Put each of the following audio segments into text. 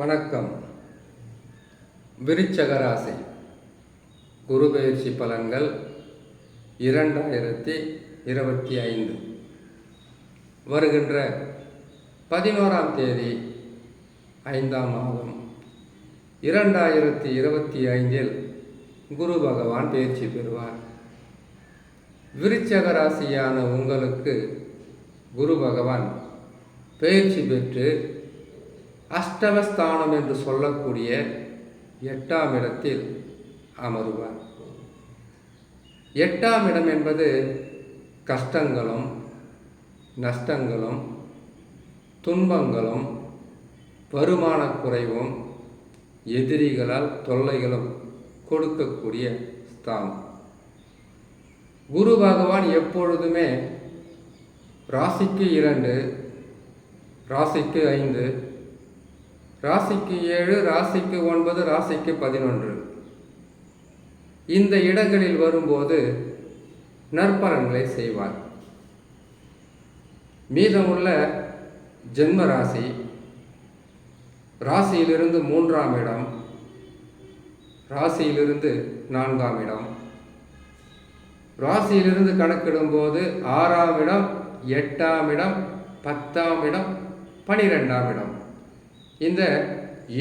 வணக்கம். விருச்சக ராசி குரு பெயர்ச்சி பலன்கள் 2025 வருகின்ற 11ஆம் தேதி 5ஆம் மாதம் 2025 குரு பகவான் பெயர்ச்சி பெறுவார். விருச்சக ராசியான உங்களுக்கு குரு பகவான் பெயர்ச்சி பெற்று அஷ்டமஸ்தானம் என்று சொல்லக்கூடிய 8ஆம் இடத்தில் அமருவார். 8ஆம் இடம் என்பது கஷ்டங்களும் நஷ்டங்களும் துன்பங்களும் வருமான குறைவும் எதிரிகளால் தொல்லைகளும் கொடுக்கக்கூடிய ஸ்தானம். குரு பகவான் எப்பொழுதுமே ராசிக்கு 2, ராசிக்கு 5, ராசிக்கு 7, ராசிக்கு 9, ராசிக்கு 11 இந்த இடங்களில் வரும்போது நற்பலன்களை செய்வார். மீதமுள்ள ஜென்ம ராசி, ராசியிலிருந்து 3ஆம் இடம், ராசியிலிருந்து 4ஆம் இடம், ராசியிலிருந்து கணக்கிடும்போது 6ஆம் இடம், 8ஆம் இடம், 10ஆம் இடம், 12ஆம் இடம் இந்த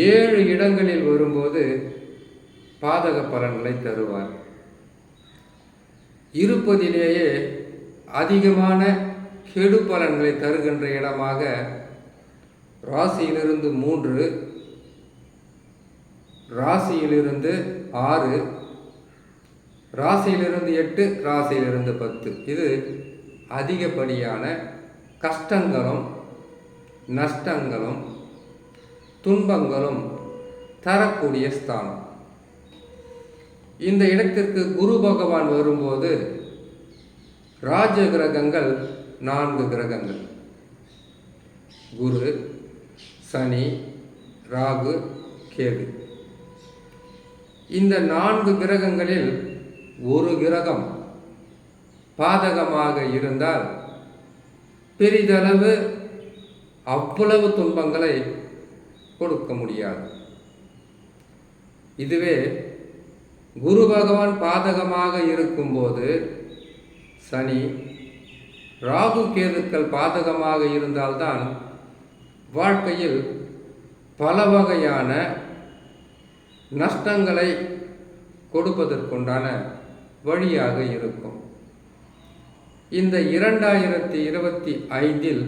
7 இடங்களில் வரும்போது பாதக பலன்களை தருவார். இருப்பதிலேயே அதிகமான கெடு பலன்களை தருகின்ற இடமாக ராசியிலிருந்து 3, ராசியிலிருந்து 6, ராசியிலிருந்து 8, ராசியிலிருந்து 10 இது அதிகப்படியான கஷ்டங்களும் நஷ்டங்களும் துன்பங்களும் தரக்கூடிய ஸ்தானம். இந்த இடத்திற்கு குரு பகவான் வரும்போது ராஜ கிரகங்கள் 4 கிரகங்கள்: குரு, சனி, ராகு, கேது. இந்த 4 கிரகங்களில் ஒரு கிரகம் பாதகமாக இருந்தால் பெரிதளவு அவ்வளவு துன்பங்களை கொடுக்க முடியாது. இதுவே குரு பகவான் பாதகமாக இருக்கும்போது சனி, ராகு, கேதுக்கள் பாதகமாக இருந்தால்தான் வாழ்க்கையில் பல வகையான நஷ்டங்களை கொடுப்பதற்குண்டான வழியாக இருக்கும். இந்த 2025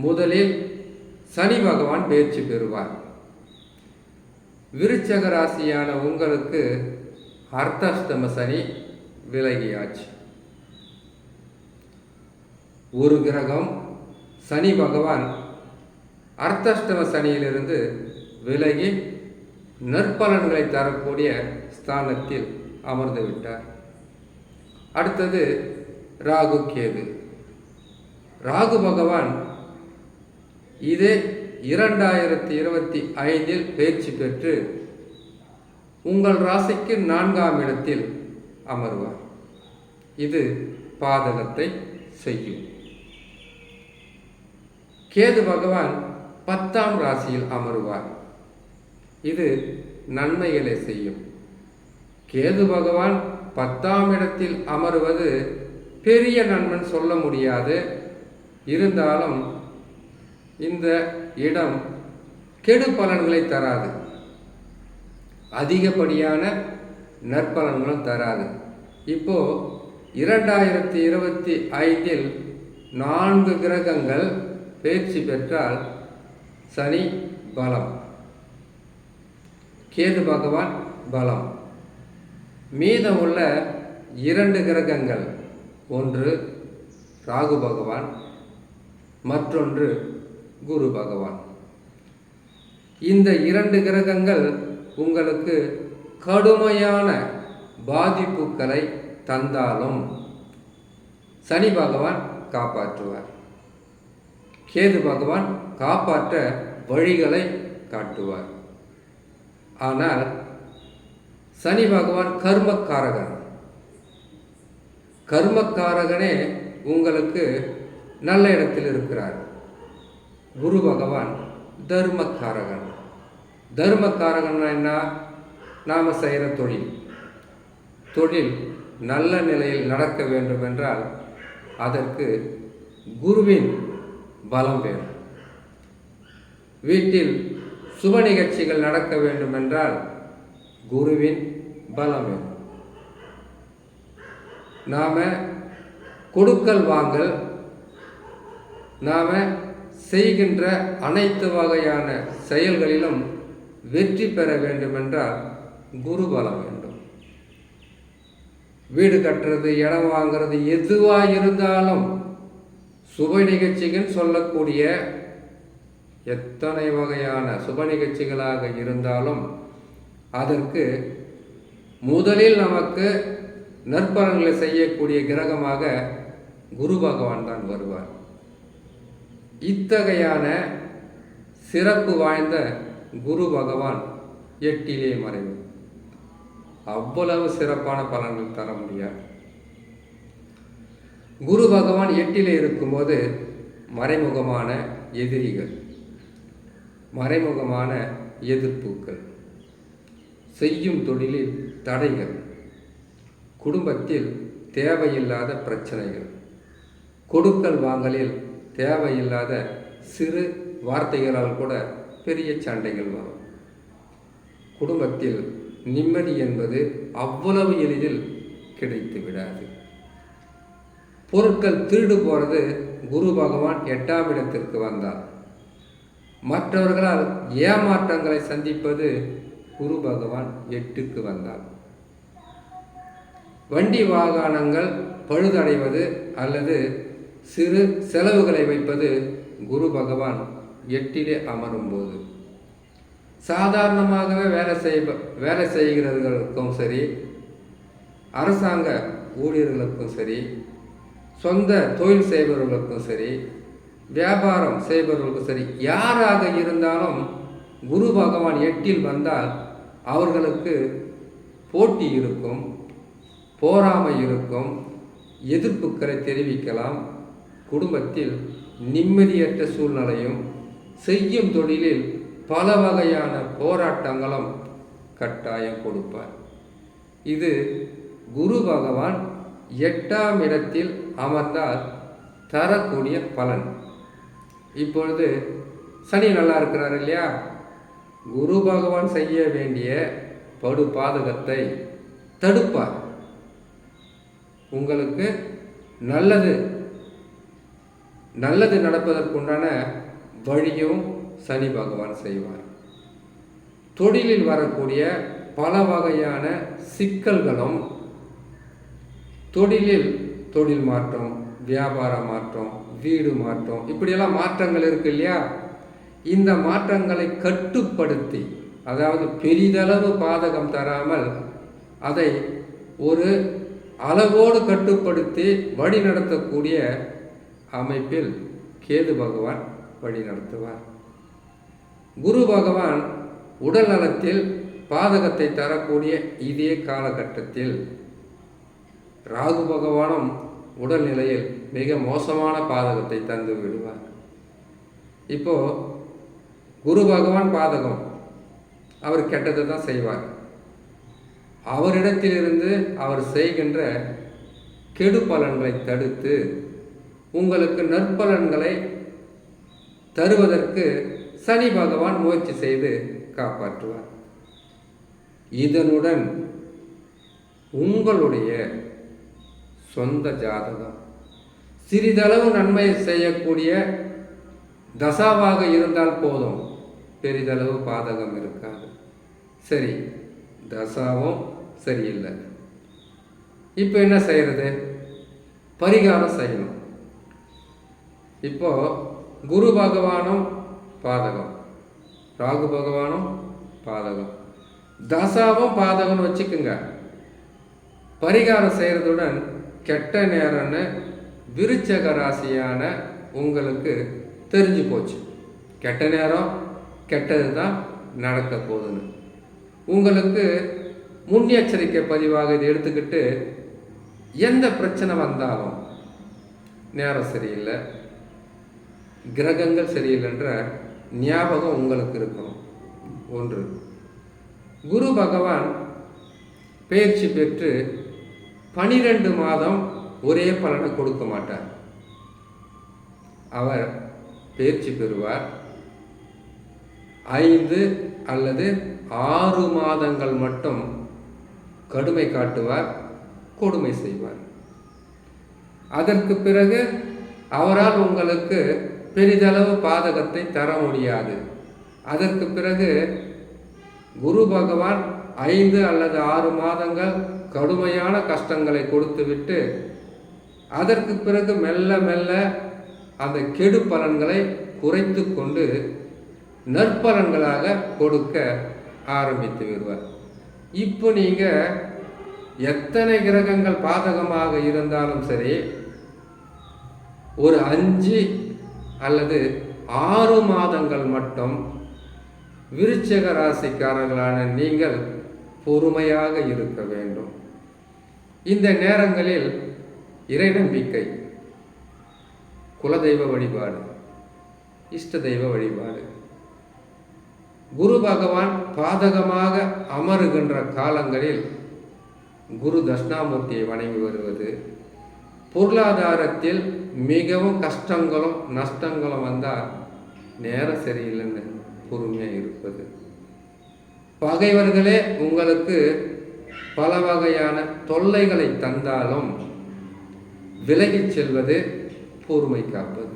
முதலில் சனி பகவான் பெயர்ச்சி பெறுவார். விருச்சக ராசியான உங்களுக்கு அர்த்தாஷ்டம சனி விலகியாச்சு. ஒரு கிரகம் சனி பகவான் அர்த்தாஷ்டம சனியிலிருந்து விலகி நற்பலன்களை தரக்கூடிய ஸ்தானத்தில் அமர்ந்து விட்டார். அடுத்தது ராகு, கேது. ராகு பகவான் இது 2025 பெயர்ச்சி பெற்று உங்கள் ராசிக்கு 4ஆம் இடத்தில் அமர்வார். இது பாதகத்தை செய்யும். கேது பகவான் 10ஆம் ராசியில் அமருவார். இது நன்மைகளை செய்யும். கேது பகவான் 10ஆம் இடத்தில் அமருவது பெரிய நன்மை சொல்ல முடியாது. இருந்தாலும் இந்த இடம் கெடு பலன்களை தராது, அதிகப்படியான நற்பலன்களும் தராது. இப்போ 2025 4 கிரகங்கள் பெயர்ச்சி பெற்றால் சனி பலம், கேது பகவான் பலம். மீதமுள்ள 2 கிரகங்கள், ஒன்று ராகு பகவான், மற்றொன்று குரு பகவான். இந்த 2 கிரகங்கள் உங்களுக்கு கடுமையான பாதிப்புகளை தந்தாலும் சனி பகவான் காப்பாற்றுவார். கேது பகவான் காப்பாற்ற வழிகளை காட்டுவார். ஆனால் சனி பகவான் கர்மக்காரகன். கர்மக்காரகனே உங்களுக்கு நல்ல இடத்தில் இருக்கிறார். குரு பகவான் தர்மக்காரகன். தர்மக்காரகன்னா என்ன? நாம் செய்கிற தொழில் நல்ல நிலையில் நடக்க வேண்டும் என்றால் அதற்கு குருவின் பலம் வேணும். வீட்டில் சுப நிகழ்ச்சிகள் நடக்க வேண்டும் என்றால் குருவின் பலம் வேணும். நாம் கொடுக்கல் வாங்கல், நாம் செய்கின்ற அனைத்து வகையான செயல்களிலும் வெற்றி பெற வேண்டும் என்றால் குரு பலம் வேண்டும். வீடு கட்டுறது, இடம் வாங்கிறது, எதுவாக இருந்தாலும் சுப நிகழ்ச்சிகள் சொல்லக்கூடிய எத்தனை வகையான சுப நிகழ்ச்சிகளாக இருந்தாலும் அதற்கு முதலில் நமக்கு நற்பலன்களை செய்யக்கூடிய கிரகமாக குரு பகவான் தான் வருவார். இத்தகையான சிறப்பு வாய்ந்த குரு பகவான் 8 மறைவு. அவ்வளவு சிறப்பான பலன்கள் தர முடியாது. குரு பகவான் 8 இருக்கும்போது மறைமுகமான எதிரிகள், மறைமுகமான எதிர்ப்புகள், செய்யும் தொழிலில் தடைகள், குடும்பத்தில் தேவையில்லாத பிரச்சனைகள், கொடுக்கல் வாங்கலில் தேவையில்லாத சிறு வார்த்தைகளால் கூட பெரிய சண்டைகள் வரும். குடும்பத்தில் நிம்மதி என்பது அவ்வளவு எளிதில் கிடைத்து விடாது. பொருட்கள் திருடு போகிறது குரு பகவான் 8ஆம் இடத்திற்கு வந்தார். மற்றவர்களால் ஏமாற்றங்களை சந்திப்பது குரு பகவான் 8க்கு வந்தார். வண்டி வாகனங்கள் பழுதடைவது அல்லது சிறு செலவுகளை வைப்பது குரு பகவான் 8 அமரும்போது. சாதாரணமாகவே வேலை செய்கிறவர்களுக்கும் சரி, அரசாங்க ஊழியர்களுக்கும் சரி, சொந்த தொழில் செய்பவர்களுக்கும் சரி, வியாபாரம் செய்பவர்களுக்கும் சரி, யாராக இருந்தாலும் குரு பகவான் 8 வந்தால் அவர்களுக்கு போட்டி இருக்கும், போராமை இருக்கும், எதிர்ப்புகளை தெரிவிக்கலாம். குடும்பத்தில் நிம்மதியற்ற சூழ்நிலையும், செய்யும் தொழிலில் பல வகையான போராட்டங்களும் கட்டாயம் கொடுப்பார். இது குரு பகவான் 8ஆம் இடத்தில் அமர்ந்தால் தரக்கூடிய பலன். இப்பொழுது சனி நல்லா இருக்கிறார் இல்லையா? குரு பகவான் செய்ய வேண்டிய படு பாதகத்தை தடுப்பார். உங்களுக்கு நல்லது நடப்பதற்குண்டான வழியும் சனி பகவான் செய்வார். தொழிலில் வரக்கூடிய பல வகையான சிக்கல்களும், தொழில் மாற்றம், வியாபார மாற்றம், வீடு மாற்றம், இப்படியெல்லாம் மாற்றங்கள் இருக்கு இல்லையா? இந்த மாற்றங்களை கட்டுப்படுத்தி, அதாவது பெரிதளவு பாதகம் தராமல் அதை ஒரு அளவோடு கட்டுப்படுத்தி வழி நடத்தக்கூடிய அமைப்பில் கேது பகவான் வழி நடத்துவார். குரு பகவான் உடல் நலத்தில் பாதகத்தை தரக்கூடிய இதே காலகட்டத்தில் ராகு பகவானும் உடல்நிலையில் மிக மோசமான பாதகத்தை தந்து விடுவார். இப்போ குரு பகவான் பாதகம், அவர் கெட்டதை தான் செய்வார். அவரிடத்திலிருந்து அவர் செய்கின்ற கெடு பலன்களை தடுத்து உங்களுக்கு நற்பலன்களை தருவதற்கு சனி பகவான் முயற்சி செய்து காப்பாற்றுவார். இதனுடன் உங்களுடைய சொந்த ஜாதகம் சிறிதளவு நன்மை செய்யக்கூடிய தசாவாக இருந்தால் போதும், பெரிதளவு பாதகம் இருக்காது. சரி, தசாவும் சரியில்லை, இப்போ என்ன செய்யறது? பரிகாரம் செய்யணும். இப்போ குரு பகவானும் பாதகம், ராகு பகவானும் பாதகம், தசாவும் பாதகம் வச்சுக்குங்க. பரிகாரம் செய்கிறதுடன் கெட்ட நேரம்னு விருச்சக ராசியான உங்களுக்கு தெரிஞ்சு போச்சு. கெட்ட நேரம், கெட்டது தான் நடக்க போகுதுன்னு உங்களுக்கு முன்னெச்சரிக்கை பதிவாக இதை எடுத்துக்கிட்டு எந்த பிரச்சனை வந்தாலும், நேரம் சரியில்லை, கிரகங்கள் சரியில்லைன்ற ஞாபகம் உங்களுக்கு இருக்கணும். ஒன்று, குரு பகவான் பயிற்சி பெற்று 12 மாதம் ஒரே பலனை கொடுக்க மாட்டார். அவர் பயிற்சி பெறுவார். 5 அல்லது 6 மாதங்கள் மட்டும் கடுமை காட்டுவார், கொடுமை செய்வார். அதற்கு பிறகு அவரால் உங்களுக்கு பெரிதளவு பாதகத்தை தர முடியாது. அதற்கு பிறகு குரு பகவான் 5 அல்லது 6 மாதங்கள் கடுமையான கஷ்டங்களை கொடுத்துவிட்டு அதற்கு பிறகு மெல்ல மெல்ல அந்த கெடு பலன்களை குறைத்து கொண்டு நற்பலன்களாக கொடுக்க ஆரம்பித்து விடுவார். இப்போ நீங்கள் எத்தனை கிரகங்கள் பாதகமாக இருந்தாலும் சரி, ஒரு 5 அல்லது 6 மாதங்கள் மட்டும் விருச்சிக ராசிக்காரர்களான நீங்கள் பொறுமையாக இருக்க வேண்டும். இந்த நேரங்களில் இறை நம்பிக்கை, குலதெய்வ வழிபாடு, இஷ்ட தெய்வ வழிபாடு, குரு பகவான் பாதகமாக அமருகின்ற காலங்களில் குரு தட்சிணாமூர்த்தியை வணங்கி வருவது, பொருளாதாரத்தில் மிகவும் கஷ்டங்களும் நஷ்டங்களும் வந்தால் நேரம் சரியில்லைன்னு பொறுமையாக இருப்பது, பகைவர்களே உங்களுக்கு பல வகையான தொல்லைகளை தந்தாலும் விலகிச் செல்வது, பொறுமை காப்பது.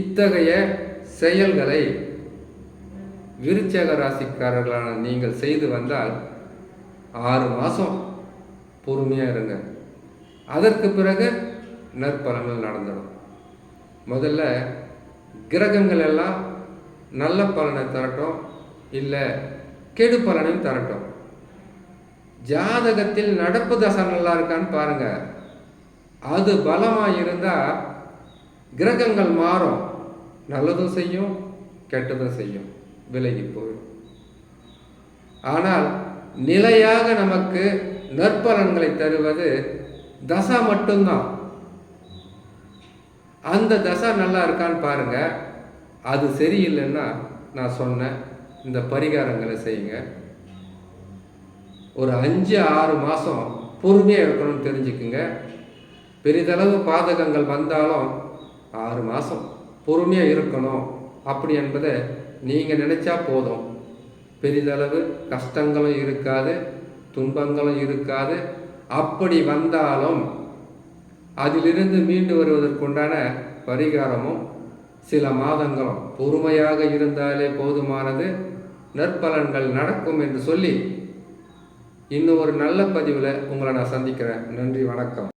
இத்தகைய செயல்களை விருச்சிக ராசிக்காரர்களான நீங்கள் செய்து வந்தால் 6 மாதம் பொறுமையாக இருங்க. அதற்கு பிறகு நற்பலன்கள் நடந்துடும். முதல்ல கிரகங்கள் எல்லாம் நல்ல பலனை தரட்டும், இல்லை கெடு பலனையும் தரட்டும். ஜாதகத்தில் நடப்பு தசை நல்லா இருக்கான்னு பாருங்க. அது பலமாக இருந்தால் கிரகங்கள் மாறும், நல்லதும் செய்யும் கெட்டதும் செய்யும், விலகி போயிடும். ஆனால் நிலையாக நமக்கு நற்பலன்களை தருவது தசா மட்டும்தான். அந்த தசா நல்லா இருக்கான்னு பாருங்க. அது சரியில்லைன்னா நான் சொன்ன இந்த பரிகாரங்களை செய்யுங்க. ஒரு 5-6 மாதம் பொறுமையாக இருக்கணும்னு தெரிஞ்சுக்குங்க. பெரிதளவு பாதகங்கள் வந்தாலும் 6 மாதம் பொறுமையாக இருக்கணும் அப்படி என்பதை நீங்கள் நினைச்சா போதும். பெரிதளவு கஷ்டங்களும் இருக்காது, துன்பங்களும் இருக்காது. அப்படி வந்தாலும் அதிலிருந்து மீண்டு வருவதற்குண்டான பரிகாரமும் சில மாதங்களும் பொறுமையாக இருந்தாலே போதுமானது, நற்பலன்கள் நடக்கும் என்று சொல்லி இன்னும் ஒரு நல்ல பதிவில் உங்களை நான் சந்திக்கிறேன். நன்றி, வணக்கம்.